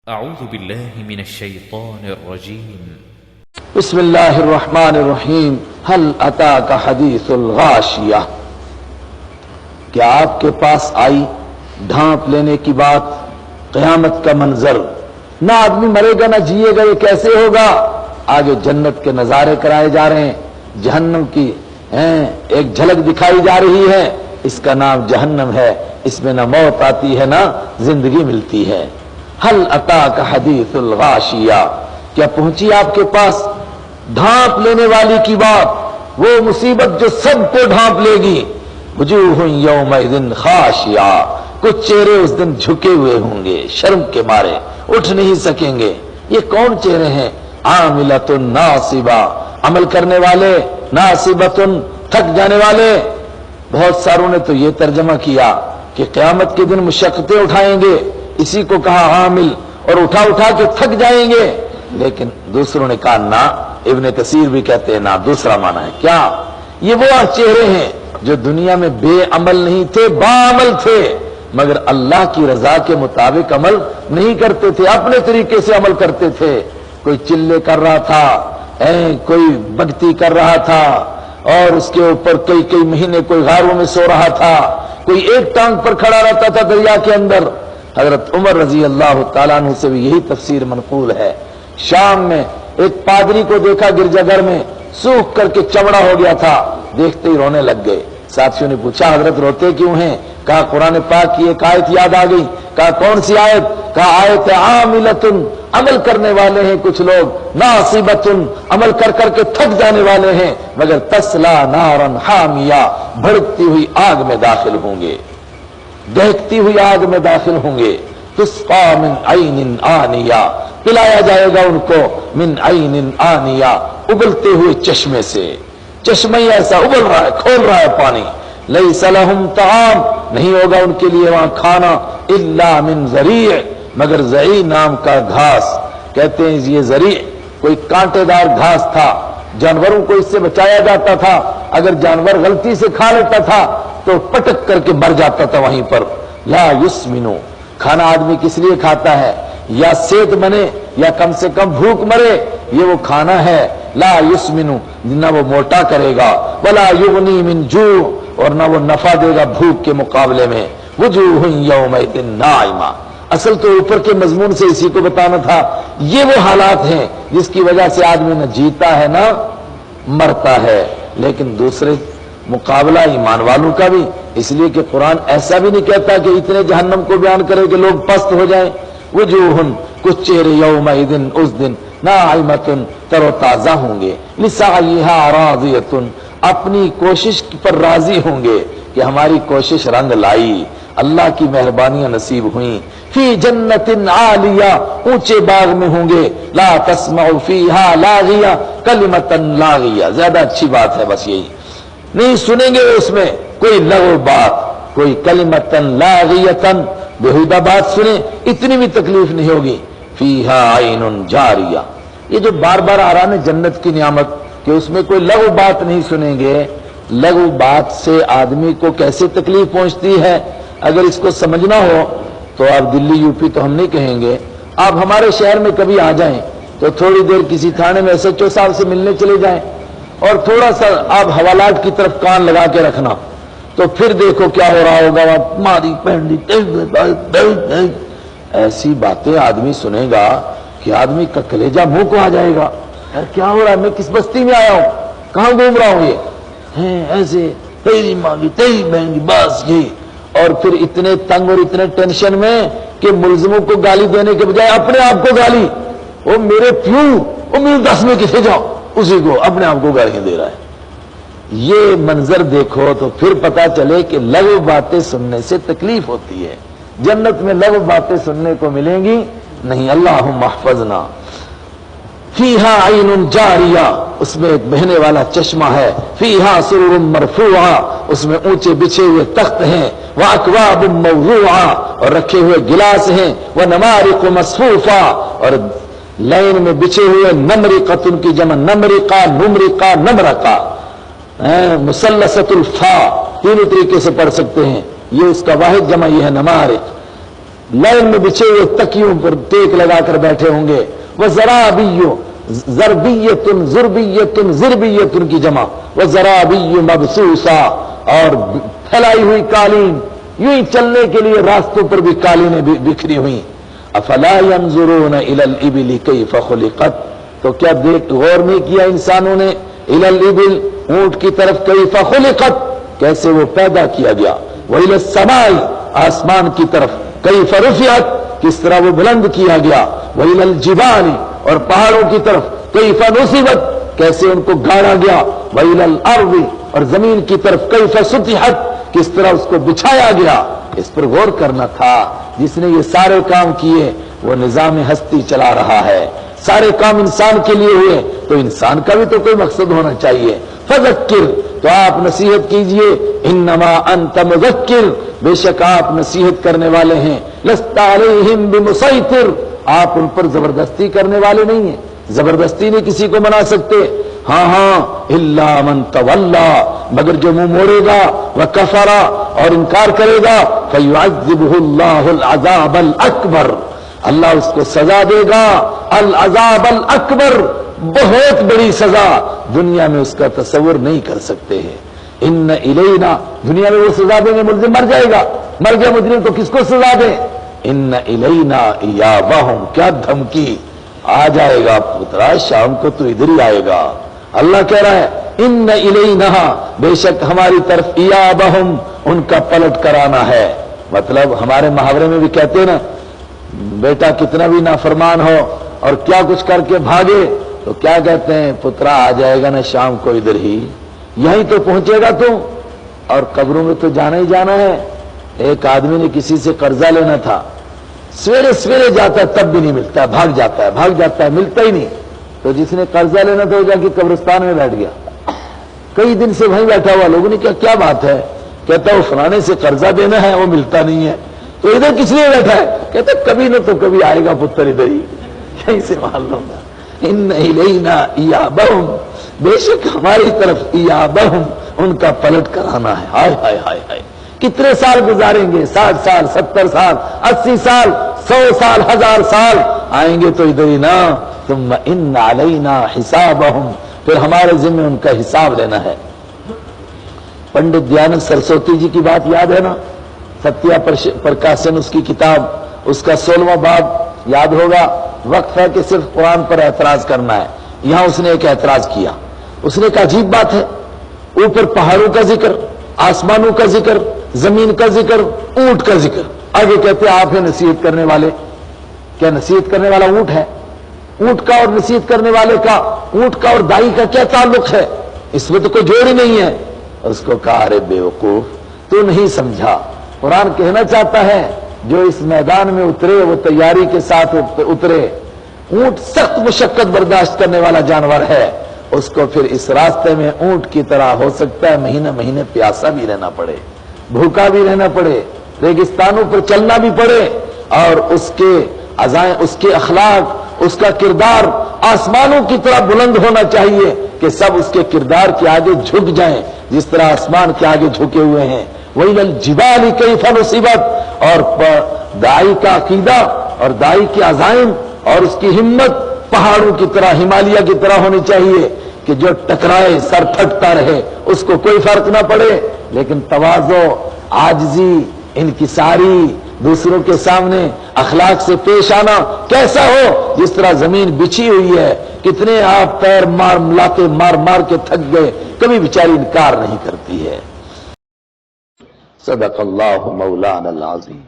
أعوذ بالله من الشيطان الرجيم. بسم اللہ الرحمن الرحیم. هل اتاک حدیث الغاشیہ، کیا آپ کے پاس آئی ڈھانپ لینے کی بات، قیامت کا منظر؟ نہ آدمی مرے گا نہ جیے گا، یہ کیسے ہوگا؟ آگے جنت کے نظارے کرائے جا رہے ہیں، جہنم کی ایک جھلک دکھائی جا رہی ہے. اس کا نام جہنم ہے، اس میں نہ موت آتی ہے نہ زندگی ملتی ہے. حل اتاک حدیث الغاشیہ، کیا پہنچی آپ کے پاس ڈھانپ لینے والی کی بات، وہ مصیبت جو سب کو ڈھانپ لے گی. وجوہ یومئذ خاشعہ، کچھ چہرے اس دن جھکے ہوئے ہوں گے، شرم کے مارے اٹھ نہیں سکیں گے. یہ کون چہرے ہیں؟ عاملۃ ناصبہ، عمل کرنے والے، ناصبۃ تھک جانے والے. بہت ساروں نے تو یہ ترجمہ کیا کہ قیامت کے دن مشقتیں اٹھائیں گے، اسی کو کہا عامل، اور اٹھا اٹھا کے تھک جائیں گے. لیکن دوسروں نے کہا نہ، ابن کثیر بھی کہتے ہیں نہ، دوسرا معنی ہے. کیا؟ یہ وہ چہرے ہیں جو دنیا میں بے عمل نہیں تھے، باعمل تھے، مگر اللہ کی رضا کے مطابق عمل نہیں کرتے تھے، اپنے طریقے سے عمل کرتے تھے. کوئی چلے کر رہا تھا، کوئی بھگتی کر رہا تھا، اور اس کے اوپر کئی مہینے کوئی غاروں میں سو رہا تھا، کوئی ایک ٹانگ پر کھڑا رہتا تھا دریا کے اندر. حضرت عمر رضی اللہ تعالیٰ عنہ سے بھی یہی تفسیر منقول ہے. شام میں ایک پادری کو دیکھا گرجا گھر میں، سوکھ کر کے چمڑا ہو گیا تھا، دیکھتے ہی رونے لگ گئے. ساتھیوں نے پوچھا حضرت روتے کیوں ہیں؟ کہا قرآن پاک کی ایک آیت یاد آ گئی. کہا کون سی آیت؟ کہا آیت عاملۃ، عمل کرنے والے ہیں کچھ لوگ، ناصبۃ، عمل کر کر کے تھک جانے والے ہیں، مگر تسلا نارا حامیہ، بھڑکتی ہوئی آگ میں داخل ہوں گے، دہکتی ہوئی آگ میں داخل ہوں گے. تسقا من عین آنیہ، پلایا جائے گا ان کو من عین آنیہ، ابلتے ہوئے چشمے سے. چشمہ ہی ایسا ابل رہا ہے، کھول رہا ہے پانی. لیس لہم طعام، نہیں ہوگا ان کے لیے وہاں کھانا، الا من ذریع، مگر ذریع نام کا گھاس. کہتے ہیں یہ ذریع کوئی کانٹے دار گھاس تھا، جانوروں کو اس سے بچایا جاتا تھا. اگر جانور غلطی سے کھا لیتا تھا تو پٹک کر کے مر جاتا تھا وہیں پر. لا یسمنو، کھانا آدمی کس لیے کھاتا ہے؟ یا صحت بنے یا کم سے کم بھوک مرے، یہ وہ کھانا ہے. لا یسمنو، نہ وہ موٹا کرے گا، ولا یغنی من جوع، اور نہ وہ نفع دے گا بھوک کے مقابلے میں. وجوہ یومئذ ناعمہ، اصل تو اوپر کے مضمون سے اسی کو بتانا تھا. یہ وہ حالات ہیں جس کی وجہ سے آدمی نہ جیتا ہے نہ مرتا ہے. لیکن دوسرے مقابلہ ایمان والوں کا بھی، اس لیے کہ قرآن ایسا بھی نہیں کہتا کہ اتنے جہنم کو بیان کرے کہ لوگ پست ہو جائیں. وجوہ، کچھ چہرے یومئذ، اس دن، ناعمۃ، تر و تازہ ہوں گے، لسعیہا راضیۃ، اپنی کوشش پر راضی ہوں گے کہ ہماری کوشش رنگ لائی، اللہ کی مہربانیاں نصیب ہوئیں. فی جنت عالیہ، اونچے باغ میں ہوں گے. لا تسمع فیہا لاغیہ کلمۃ لاغیہ، زیادہ اچھی بات ہے بس یہی، نہیں سنیں گے اس میں کوئی لغو بات، کوئی کلمۃ لاغیۃ، بےہودہ بات سنیں اتنی بھی تکلیف نہیں ہوگی. فیہا عین جاریہ، یہ جو بار بار آ رہا ہے جنت کی نعمت کہ اس میں کوئی لغو بات نہیں سنیں گے. لغو بات سے آدمی کو کیسے تکلیف پہنچتی ہے، اگر اس کو سمجھنا ہو تو آپ دلی یو پی تو ہم نہیں کہیں گے، آپ ہمارے شہر میں کبھی آ جائیں تو تھوڑی دیر کسی تھانے میں SHO صاحب سے ملنے چلے جائیں، اور تھوڑا سا آپ حوالات کی طرف کان لگا کے رکھنا، تو پھر دیکھو کیا ہو رہا ہوگا. ماری پہنی ایسی باتیں آدمی سنے گا کہ آدمی کا کلیجہ منہ کو آ جائے گا. یار کیا ہو رہا ہے، میں کس بستی میں آیا ہوں، کہاں گھوم رہا ہوں؟ یہ ایسے تیری مانگی تیری بہنگی بس یہ. اور پھر اتنے تنگ اور اتنے ٹینشن میں کہ ملزموں کو گالی دینے کے بجائے اپنے آپ کو گالی، وہ میرے پیو، وہ میرے 10 میں کسے جاؤ، اسی کو اپنے آپ کو گالیاں دے رہا ہے. یہ منظر دیکھو تو پھر پتا چلے کہ لغو باتیں سننے سے تکلیف ہوتی ہے. جنت میں لغو باتیں سننے کو ملیں گی نہیں. اللہم احفظنا. فیہا عین جاریہ، اس میں ایک بہنے والا چشمہ ہے. فیہا سرر مرفوعہ، اس میں اونچے بچھے ہوئے تخت ہیں. واکواب موضوعہ، اور رکھے ہوئے گلاس ہیں. ونمارق مصفوفہ، اور لائن میں بچھے ہوئے. نمرقۃ کی جمع نمرقہ، نمرقہ، نمرقہ، مثلثۃ الفا، تینوں طریقے سے پڑھ سکتے ہیں. یہ اس کا واحد جمع یہ ہے نمارق. لائن میں بچھے ہوئے تکیوں پر ٹیک لگا کر بیٹھے ہوں گے. وزرابی زربیتن زربیتن زربیتن کی جمع. وزرابی مبسوسا اور پھیلائی ہوئی قالین، یوں ہی چلنے کے لیے راستوں پر بھی قالینیں بکھری ہوئی. افلا ينظرون الى الابل كيف خلقت، تو کیا غور نہیں کیا انسانوں نے الى الابل اونٹ کی طرف كيف خلقت، کیسے وہ پیدا کیا گیا. والى السماء آسمان کی طرف كيف رفعت، کس طرح وہ بلند کیا گیا. والى الجبال اور پہاڑوں کی طرف كيف نصبت، کیسے ان کو گاڑا گیا. والى الارض اور زمین کی طرف كيف سطحت، کس طرح اس کو بچھایا گیا. اس پر غور کرنا تھا. جس نے یہ سارے کام کیے وہ نظام ہستی چلا رہا ہے. سارے کام انسان کے لیے ہوئے تو انسان کا بھی تو کوئی مقصد ہونا چاہیے. فذکر، تو آپ نصیحت کیجئے. انما انت مذکر، بے شک آپ نصیحت کرنے والے ہیں. لست علیہم بمسیطر، آپ ان پر زبردستی کرنے والے نہیں ہیں. زبردستی نہیں کسی کو منا سکتے. ہاں الا من تولا، مگر جو منہ موڑے گا، وکفر اور انکار کرے گا، فیعذبہ اللہ العذاب الاکبر، اللہ اس کو سزا دے گا. العذاب الاکبر، بہت بڑی سزا، دنیا میں اس کا تصور نہیں کر سکتے ہیں. ان الینا، دنیا میں وہ سزا دیں گے، ملزم مر جائے گا، مر گیا مجرم تو کس کو سزا دیں. ان الینا ایابہم، کیا دھمکی، آ جائے گا پترا شام کو تو ادھر ہی آئے گا. اللہ کہہ رہا ہے ان الینا، بے شک ہماری طرف ایابہم، ان کا پلٹ کرانا ہے. مطلب ہمارے محاورے میں بھی کہتے ہیں نا، بیٹا کتنا بھی نافرمان ہو اور کیا کچھ کر کے بھاگے تو کیا کہتے ہیں، پترا آ جائے گا نا شام کو ادھر ہی، یہیں تو پہنچے گا تو. اور قبروں میں تو جانا ہی جانا ہے. ایک آدمی نے کسی سے قرضہ لینا تھا، سویرے سویرے جاتا ہے تب بھی نہیں ملتا ہے، بھاگ جاتا ہے ملتا ہی نہیں. تو جس نے قرضہ لینا تھا وہ جا کے قبرستان میں بیٹھ گیا. کئی دن سے وہیں بیٹھا ہوا، لوگوں نے کیا بات ہے، کہتا وہ فلانے سے قرضہ دینا ہے وہ ملتا نہیں ہے. تو ادھر کس لیے بیٹھا ہے، کہتا کبھی نہ تو کبھی آئے گا پتر ادھر ہی، یہیں سے مان لوں گا. ان الینا ایابہم، بے شک ہماری طرف ایابہم، ان کا پلٹ کرانا ہے. ہائے ہائے ہائے ہائے، کتنے سال گزاریں گے، 60 سال 70 سال 80 سال 100 سال 1000 سال، آئیں گے تو ادھر ہی نا. ثم ان علینا حسابہم، پھر ہمارے ذمہ ان کا حساب لینا ہے. پنڈت دیانند سرسوتی جی کی بات یاد ہے نا، ستیہ پرکاشن اس کی کتاب، اس کا 16واں باب یاد ہوگا. وقت ہے کہ صرف قرآن پر اعتراض کرنا ہے. یہاں اس نے ایک اعتراض کیا. اس نے ایک عجیب بات ہے، اوپر پہاڑوں کا ذکر، آسمانوں کا ذکر، زمین کا ذکر، اونٹ کا ذکر. آگے کہتے ہیں آپ ہیں نصیحت کرنے والے. کیا نصیحت کرنے والا اونٹ ہے؟ اونٹ کا اور نصیحت کرنے والے کا، اونٹ کا اور دائی کا کیا تعلق ہے؟ اس میں تو کوئی جوڑ ہی نہیں ہے. اس کو کہا ارے بیوقوف، تو نہیں سمجھا. قرآن کہنا چاہتا ہے جو اس میدان میں اترے وہ تیاری کے ساتھ اترے. اونٹ سخت مشقت برداشت کرنے والا جانور ہے، اس کو پھر اس راستے میں اونٹ کی طرح ہو سکتا ہے مہینے پیاسا بھی رہنا پڑے، بھوکا بھی رہنا پڑے، ریگستانوں پر چلنا بھی پڑے. اور اس کے عزائم، اس کے اخلاق، اس کا کردار آسمانوں کی طرح بلند ہونا چاہیے کہ سب اس کے کردار کے آگے جھک جائیں جس طرح آسمان کے آگے جھکے ہوئے ہیں. وَإِلَى الْجِبَالِ كَيْفَ نُصِبَتْ، اور دائی کا عقیدہ اور دائی کے عزائم اور اس کی ہمت پہاڑوں کی طرح، ہمالیہ کی طرح ہونی چاہیے کہ جو ٹکرائے سر پھٹتا رہے، اس کو کوئی فرق نہ پڑے. لیکن تواضع، عاجزی، انکساری، دوسروں کے سامنے اخلاق سے پیش آنا کیسا ہو، جس طرح زمین بچھی ہوئی ہے. کتنے آپ پیر مار کے تھک گئے، کبھی بیچاری انکار نہیں کرتی ہے. صدق اللہ مولانا العظیم.